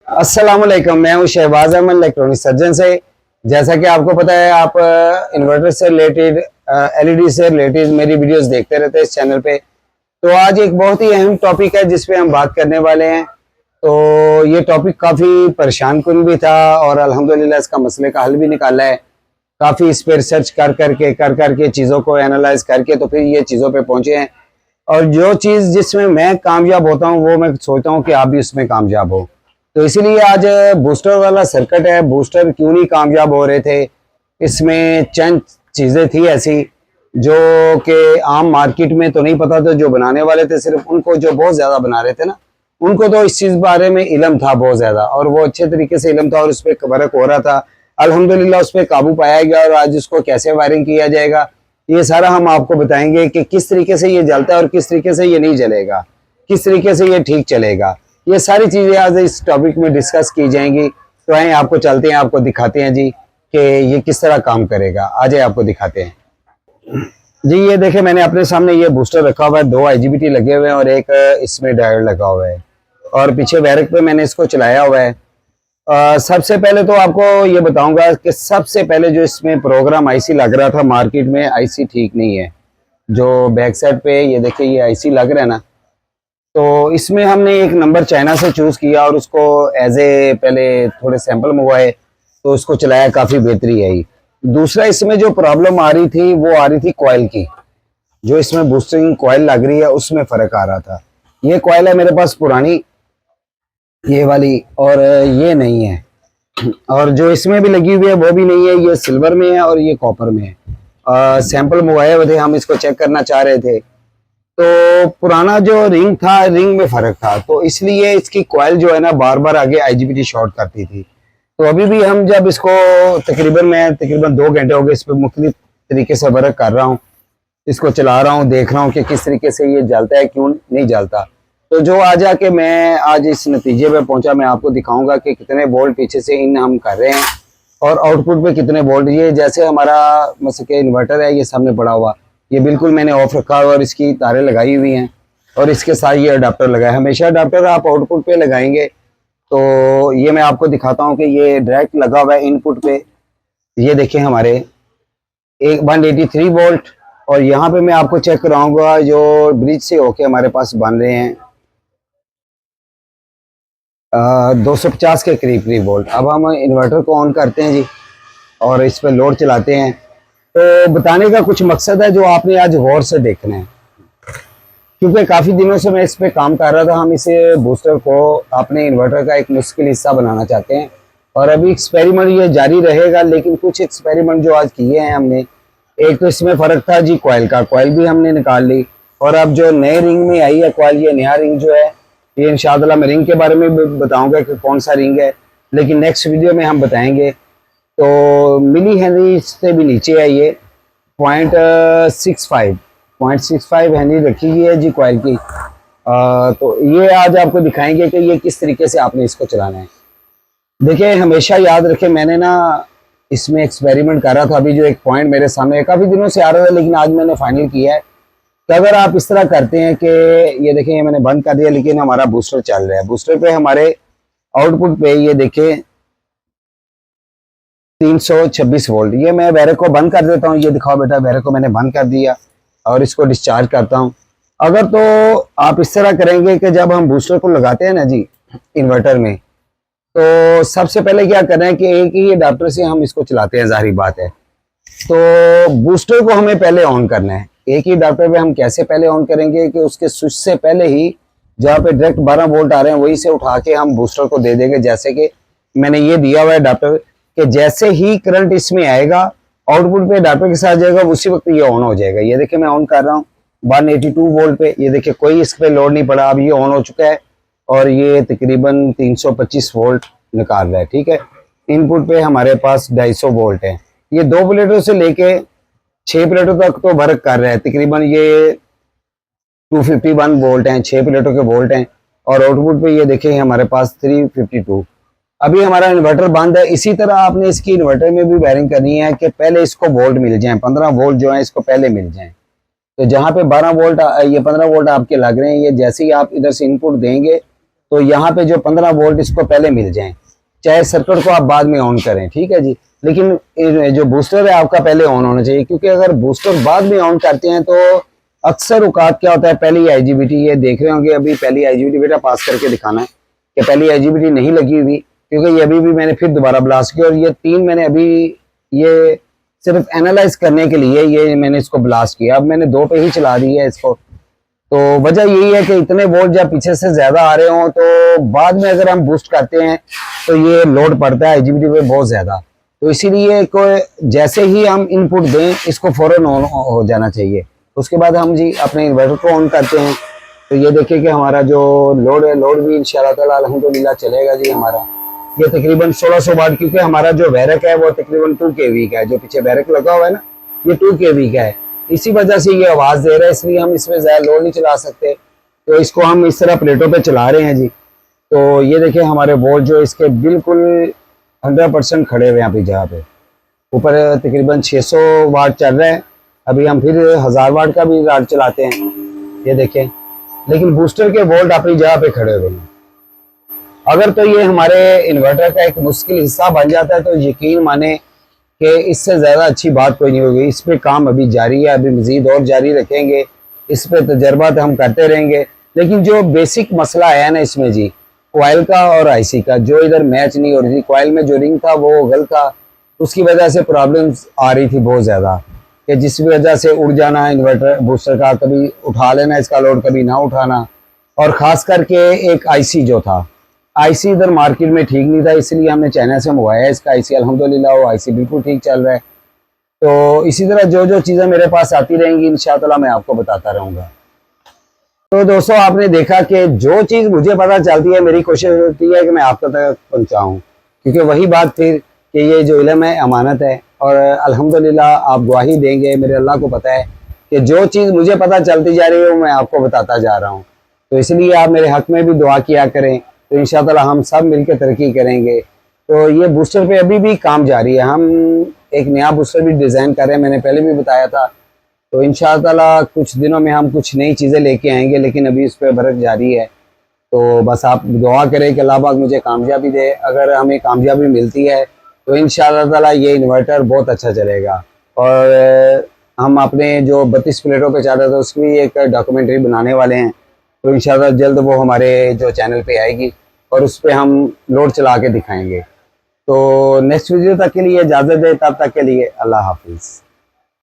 अस्सलाम वालेकुम, मैं हूं शहबाज अहमद इलेक्ट्रॉनिक सर्जन से। जैसा कि आपको पता है, आप इन्वर्टर से रिलेटेड, एलईडी से रिलेटेड मेरी वीडियोस देखते रहते हैं इस चैनल पे। तो आज एक बहुत ही अहम टॉपिक है जिस पे हम बात करने वाले हैं। तो ये टॉपिक काफ़ी परेशान कुन भी था और अल्हम्दुलिल्लाह इसका मसले का हल भी निकाला है। काफ़ी इस पे रिसर्च कर करके चीज़ों को एनालाइज करके तो फिर ये चीज़ों पे पहुंचे हैं। और जो चीज़ जिसमें मैं कामयाब होता हूँ वो मैं सोचता हूँ कि आप भी उसमें कामयाब हो। तो इसीलिए आज बूस्टर वाला सर्किट है। बूस्टर क्यों नहीं कामयाब हो रहे थे, इसमें चंद चीज़ें थी ऐसी जो कि आम मार्केट में तो नहीं पता था। जो बनाने वाले थे सिर्फ उनको, जो बहुत ज़्यादा बना रहे थे ना, उनको तो इस चीज़ बारे में इल्म था बहुत ज़्यादा, और वो अच्छे तरीके से इल्म था और उस पर वर्क हो रहा था। अल्हम्दुलिल्लाह उस पर काबू पाया गया और आज उसको कैसे वायरिंग किया जाएगा ये सारा हम आपको बताएंगे कि किस तरीके से ये जलता है और किस तरीके से ये नहीं जलेगा, किस तरीके से ये ठीक चलेगा। ये सारी चीज़ें आज इस टॉपिक में डिस्कस की जाएंगी। तो आए आपको चलते हैं, आपको दिखाते हैं जी कि ये किस तरह काम करेगा। आज आपको दिखाते हैं जी। ये देखें, मैंने अपने सामने ये बूस्टर रखा हुआ है, 2 आईजीबीटी लगे हुए हैं और एक इसमें डायोड लगा हुआ है और पीछे बैरक पे मैंने इसको चलाया हुआ है। सबसे पहले तो आपको ये बताऊंगा कि सबसे पहले जो इसमें प्रोग्राम आईसी लग रहा था, मार्केट में आईसी ठीक नहीं है। जो बैक साइड पे ये देखिए ये आईसी लग रहा है ना, तो इसमें हमने एक नंबर चाइना से चूज किया और उसको एज ए पहले थोड़े सैंपल मंगवाए तो उसको चलाया, काफी बेहतरी आई। दूसरा, इसमें जो प्रॉब्लम आ रही थी वो आ रही थी कॉइल की। जो इसमें बूस्टिंग कॉइल लग रही है उसमें फर्क आ रहा था। ये कॉइल है मेरे पास पुरानी, ये वाली, और ये नहीं है। और जो इसमें भी लगी हुई है वो भी नहीं है, ये सिल्वर में है और ये कॉपर में है। सैंपल मंगवाए हुए थे, हम इसको चेक करना चाह रहे थे। तो पुराना जो रिंग था, रिंग में फर्क था, तो इसलिए इसकी कॉइल जो है ना बार बार आगे आईजीबीटी शॉर्ट करती थी। तो अभी भी हम जब इसको तकरीबन 2 घंटे हो गए इस पर मुख्तलिफ तरीके से वर्क कर रहा हूँ, इसको चला रहा हूँ, देख रहा हूँ कि किस तरीके से ये जलता है, क्यों नहीं जलता। तो जो आ जाके मैं आज इस नतीजे पे पहुंचा, मैं आपको दिखाऊंगा कि कितने वोल्ट पीछे से इन हम कर रहे हैं और आउटपुट पे कितने वोल्ट। ये जैसे हमारा मतलब कि इन्वर्टर है, ये सामने पड़ा हुआ, ये बिल्कुल मैंने ऑफ रखा हुआ और इसकी तारें लगाई हुई हैं और इसके साथ ये अडाप्टर लगाया। हमेशा अडाप्टर आप आउटपुट पे लगाएंगे। तो ये मैं आपको दिखाता हूँ कि ये डायरेक्ट लगा हुआ है इनपुट पे। ये देखें हमारे 183 वोल्ट, और यहाँ पे मैं आपको चेक कराऊंगा जो ब्रिज से होके हमारे पास बन रहे हैं 250 के करीब करीब वोल्ट। अब हम इन्वर्टर को ऑन करते हैं जी और इस पर लोड चलाते हैं। तो बताने का कुछ मकसद है जो आपने आज गौर से देखना है, क्योंकि काफ़ी दिनों से मैं इस पे काम कर रहा था। हम इसे बूस्टर को अपने इन्वर्टर का एक मुश्किल हिस्सा बनाना चाहते हैं और अभी एक्सपेरिमेंट ये जारी रहेगा। लेकिन कुछ एक्सपेरिमेंट जो आज किए हैं हमने, एक तो इसमें फ़र्क था जी कॉइल का, कॉइल भी हमने निकाल ली। और अब जो नए रिंग में आई है कॉइल, ये नया रिंग जो है, ये इंशाअल्लाह मैं रिंग के बारे में बताऊंगा कि कौन सा रिंग है, लेकिन नेक्स्ट वीडियो में हम बताएंगे। तो मिली हेनरी से भी नीचे है ये, 0.65 हेनरी रखी गई है जी कॉइल की। तो ये आज आपको दिखाएंगे कि ये किस तरीके से आपने इसको चलाना है। देखिए, हमेशा याद रखें, मैंने ना इसमें एक्सपेरिमेंट करा था। अभी जो एक पॉइंट मेरे सामने काफ़ी दिनों से आ रहा था, लेकिन आज मैंने फाइनल किया है कि अगर आप इस तरह करते हैं कि ये देखें, ये मैंने बंद कर दिया लेकिन हमारा बूस्टर चल रहा है। बूस्टर पे हमारे आउटपुट पे ये देखें 326 वोल्ट। ये मैं बैरक को बंद कर देता हूँ, ये दिखाओ बेटा, बैरक को मैंने बंद कर दिया और इसको डिस्चार्ज करता हूँ। अगर तो आप इस तरह करेंगे कि जब हम बूस्टर को लगाते हैं ना जी इन्वर्टर में, तो सबसे पहले क्या करना है कि एक ही अडाप्टर से हम इसको चलाते हैं, जाहिर बात है। तो बूस्टर को हमें पहले ऑन करना है। एक ही अडाप्टर पे हम कैसे पहले ऑन करेंगे कि उसके स्विच से पहले ही जहाँ पे डायरेक्ट 12 वोल्ट आ रहे हैं वहीं से उठा के हम बूस्टर को दे देंगे। जैसे कि मैंने ये दिया हुआ है अडाप्टर, कि जैसे ही करंट इसमें आएगा आउटपुट पे अडाप्टर के साथ जाएगा, उसी वक्त ये ऑन हो जाएगा। ये देखिए मैं ऑन कर रहा हूँ 182 वोल्ट पे, ये देखिए कोई इस पे लोड नहीं पड़ा, अब ये ऑन हो चुका है और ये तकरीबन 325 वोल्ट निकाल रहा है। ठीक है, इनपुट पे हमारे पास 250 वोल्ट है। ये 2 प्लेटों से लेके 6 प्लेटों तक तो वर्क कर रहा है। तकरीबन ये 251 वोल्ट हैं, 6 प्लेटों के वोल्ट हैं। और आउटपुट पे ये देखें हमारे पास 352। अभी हमारा इन्वर्टर बंद है। इसी तरह आपने इसकी इन्वर्टर में भी वायरिंग करनी है कि पहले इसको वोल्ट मिल जाए, 15 वोल्ट जो है इसको पहले मिल जाए। तो जहाँ पे 12 वोल्ट, ये 15 वोल्ट आपके लग रहे हैं, ये जैसे ही आप इधर से इनपुट देंगे तो यहाँ पे जो 15 वोल्ट इसको पहले मिल जाएं, चाहे सर्किट को आप बाद में ऑन करें, ठीक है जी। लेकिन जो बूस्टर है आपका पहले ऑन होना चाहिए, क्योंकि अगर बूस्टर बाद में ऑन करते हैं तो अक्सर औकात क्या होता है, पहली आईजीबीटी, ये देख रहे होंगे अभी पहली आईजीबीटी बेटा पास करके दिखाना है कि पहली आईजीबीटी नहीं लगी हुई, क्योंकि ये अभी भी मैंने फिर दोबारा ब्लास्ट किया और ये 3 मैंने अभी ये सिर्फ एनालाइज करने के लिए ये मैंने इसको ब्लास्ट किया। अब मैंने 2 पे ही चला दी है इसको। तो वजह यही है कि इतने वोल्ट जब पीछे से ज्यादा आ रहे हों तो बाद में अगर हम बूस्ट करते हैं तो ये लोड पड़ता है आईजीबीटी पे बहुत ज्यादा। तो इसीलिए कोई जैसे ही हम इनपुट दें इसको फौरन ऑन हो जाना चाहिए। उसके बाद हम जी अपने इन्वर्टर को ऑन करते हैं। तो ये देखिए कि हमारा जो लोड है, लोड भी इंशाल्लाह ताला अल्हम्दुलिल्लाह चलेगा जी हमारा। ये तकरीबन 1600 वाट, क्योंकि हमारा जो बैरक है वो तकरीबन 2 kV का है, जो पीछे बैरक लगा हुआ है ना ये 2 kV का है, इसी वजह से ये आवाज दे रहा है, इसलिए हम इसमें ज्यादा लोड नहीं चला सकते। तो इसको हम इस तरह प्लेटों पे चला रहे हैं जी। तो ये देखिए हमारे वोल्ट जो इसके बिल्कुल 100% खड़े हुए हैं अभी जगह पे, ऊपर तकरीबन 600 वाट चल रहा है। अभी हम फिर 1000 वाट का भी राड चलाते हैं, ये देखें, लेकिन बूस्टर के वोल्ट अपनी जगह पे खड़े हुए हैं। अगर तो ये हमारे इन्वर्टर का एक मुश्किल हिस्सा बन जाता है तो यकीन माने कि इससे ज़्यादा अच्छी बात कोई नहीं होगी। इस पे काम अभी जारी है, अभी मज़ीद और जारी रखेंगे, इस पे तजर्बा तो हम करते रहेंगे। लेकिन जो बेसिक मसला है ना इसमें जी, कॉइल का और आईसी का, जो इधर मैच नहीं हो रही थी, कॉइल में जो रिंग था वो गलत था, उसकी वजह से प्रॉब्लम्स आ रही थी बहुत ज़्यादा, कि जिस वजह से उड़ जाना इन्वर्टर बूस्टर का, कभी उठा लेना इसका लोड, कभी ना उठाना। और ख़ास करके एक आईसी जो था, आईसी इधर मार्केट में ठीक नहीं था, इसलिए हमने चाइना से मंगवाया है इसका आईसी। अल्हम्दुलिल्लाह वो आईसी बिल्कुल ठीक चल रहा है। तो इसी तरह जो जो चीज़ें मेरे पास आती रहेंगी इंशाअल्लाह मैं आपको बताता रहूँगा। तो दोस्तों आपने देखा कि जो चीज़ मुझे पता चलती है मेरी कोशिश होती है कि मैं आप तक पहुँचाऊँ, क्योंकि वही बात फिर कि ये जो इल्म है अमानत है, और अल्हम्दुलिल्लाह आप गवाही देंगे, मेरे अल्लाह को पता है कि जो चीज़ मुझे पता चलती जा रही है वो मैं आपको बताता जा रहा हूँ। तो इसलिए आप मेरे हक़ में भी दुआ किया करें, तो इंशाअल्लाह हम सब मिलकर तरक्की करेंगे। तो ये बूस्टर पे अभी भी काम जारी है, हम एक नया बूस्टर भी डिज़ाइन कर रहे हैं, मैंने पहले भी बताया था। तो इंशाअल्लाह कुछ दिनों में हम कुछ नई चीज़ें लेके आएंगे, लेकिन अभी इस पर वर्क जारी है। तो बस आप दुआ करें कि अल्लाह पाक मुझे कामयाबी दे। अगर हमें कामयाबी मिलती है तो इंशाअल्लाह ताला ये इन्वर्टर बहुत अच्छा चलेगा। और हम अपने जो 32 प्लेटों पे चल रहे थे उसकी भी एक डॉक्यूमेंट्री बनाने वाले हैं, तो इंशाअल्लाह जल्द वो हमारे जो चैनल पे आएगी और उस पर हम लोड चला के दिखाएंगे। तो नेक्स्ट वीडियो तक के लिए इजाज़त दें, तब तक के लिए अल्लाह हाफिज़।